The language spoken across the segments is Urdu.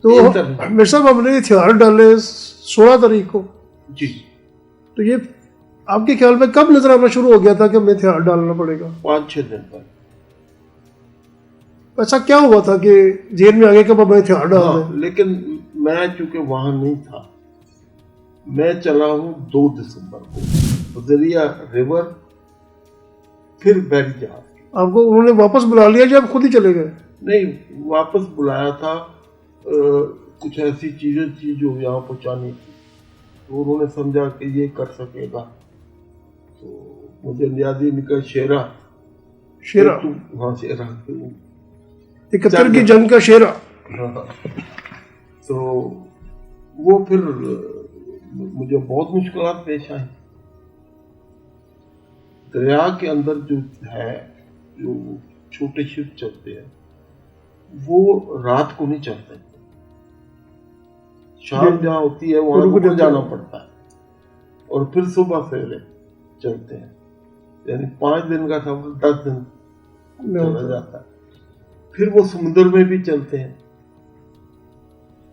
تو میرے صاحب ہم نے ہتھیار ڈالے 16 تاریخ کو جی. تو یہ آپ کے خیال میں کب نظر آنا شروع ہو گیا تھا کہ ہمیں ہتھیار ڈالنا پڑے گا؟ 5-6 دن پر. ایسا کیا ہوا تھا کہ ذہن میں آگے کب ہمیں ہتھیار ڈال دیں؟ لیکن میں چونکہ وہاں نہیں تھا، میں چلا ہوں 2 دسمبر کو ذریعہ ریور، پھر بحری جہاز. آپ کو انہوں نے واپس بلا لیا یا آپ خود ہی چلے گئے؟ نہیں، واپس بلایا تھا. کچھ ایسی چیزیں تھی جو یہاں پہنچانی تھی، تو انہوں نے سمجھا کہ یہ کر سکے گا، تو مجھے نیازی نکل شیرا. ہاں شیرا 71 کی جنگ کا شیرا. ہاں. تو وہ پھر مجھے بہت مشکلات پیش آئیں. دریا کے اندر جو ہے، جو چھوٹے شپ چلتے ہیں وہ رات کو نہیں چلتے، شام جہاں ہوتی ہے وہاں رک جانا پڑتا ہے اور پھر صبح سویرے چلتے ہیں. یعنی 5 دن کا سفر 10 دن چلا جاتا ہے. پھر وہ سمندر میں بھی چلتے ہیں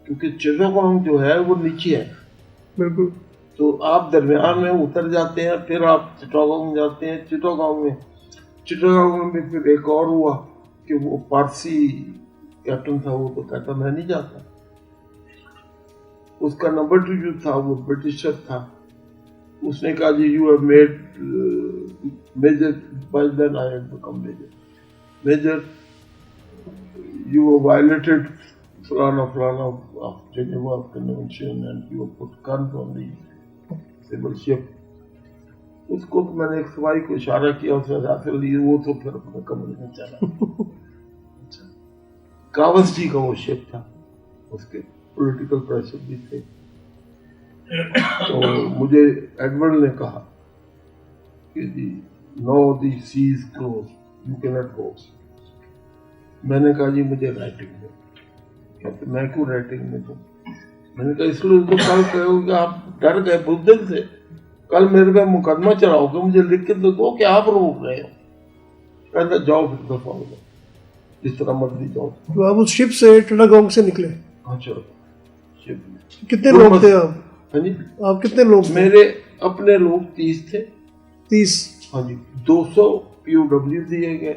کیونکہ چٹاگانگ جو ہے وہ نیچے ہے. بالکل. تو آپ درمیان میں اتر جاتے ہیں، پھر آپ چٹاگانگ جاتے ہیں. چٹاگانگ میں پھر ایک اور ہوا کہ وہ پارسی کیپٹن تھا، وہ تو کہتا میں نہیں جاتا. اس کا نمبر 2 جو تھا وہ برٹشر تھا. اس نے کہا جی you have made major, by then I had become major you have violated فلانا فلانا of Geneva convention and you have put guns on the sable ship. اس کو میں نے ایک سپاہی کو اشارہ کیا، اس نے رائفل لی، وہ تو پھر اپنے کمرے میں چلا. کاوس جی کا وہ شپ تھا، اس کے پولیٹیکل پریشر بھی تھے. تو مجھے ایڈمرل نے کہا کہ جی نو دی سیز کلوز یو کی ناٹ گو. میں نے کہا جی مجھے رائٹنگ میں. کہتے میں کیوں رائٹنگ میں دوں؟ میں نے کہا اس لیے تو کل کہو کہ آپ ڈر گئے بدل سے، کل میرے پہ مقدمہ چلاؤ گے، مجھے لکھ کے دو کہ آپ روک رہے ہو. کہتا جاؤ پھر دفعہ ہو جاؤ، جس طرح مرضی جاؤ. تو آپ اس شپ سے چٹاگانگ سے نکلے؟ ہاں چلو. کتنے لوگ تھے آپ؟ ہاں جی آپ کتنے لوگ؟ میرے اپنے لوگ 30 تھے. 30؟ ہاں جی. 200 POW دیے گئے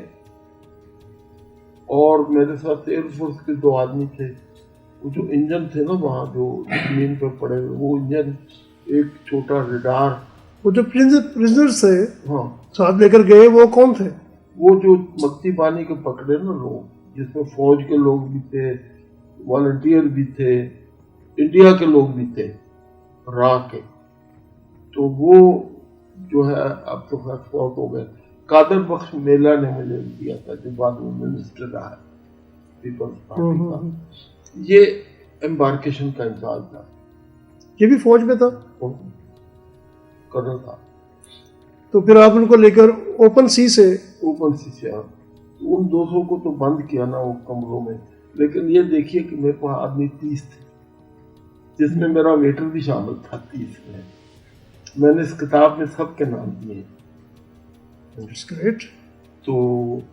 اور میرے ساتھ ایئر فورس کے 2 آدمی تھے. وہ جو انجن تھے نا وہاں جو زمین پہ پڑے ہوئے، وہ انجن، ایک چھوٹا ریڈار. وہ جو پرزنرز تھے ہاں ساتھ لے کر گئے، وہ کون تھے؟ وہ جو مکتی پانی کے پکڑے نا لوگ، جس میں فوج کے لوگ بھی تھے، والنٹیئر بھی تھے، انڈیا کے لوگ بھی تھے، را کے. تو وہ جو ہے اب تو خیر فوت ہو گئے. قادر بخش میلہ نے مجھے دیا تھا جو بعد میں منسٹر رہا ہے پیپلز پارٹی کا. یہ امبارکیشن کا انتظام تھا. یہ بھی فوج میں تھا؟ کرنل تھا. تو پھر آپ ان کو لے کر اوپن سی سے ان 200 کو تو بند کیا نا وہ کمروں میں. لیکن یہ دیکھیے کہ میرے پاس آدمی 30 تھے، جس میں میرا ویٹر بھی شامل تھا. 30 میں نے اس کتاب میں سب کے نام دیے. تو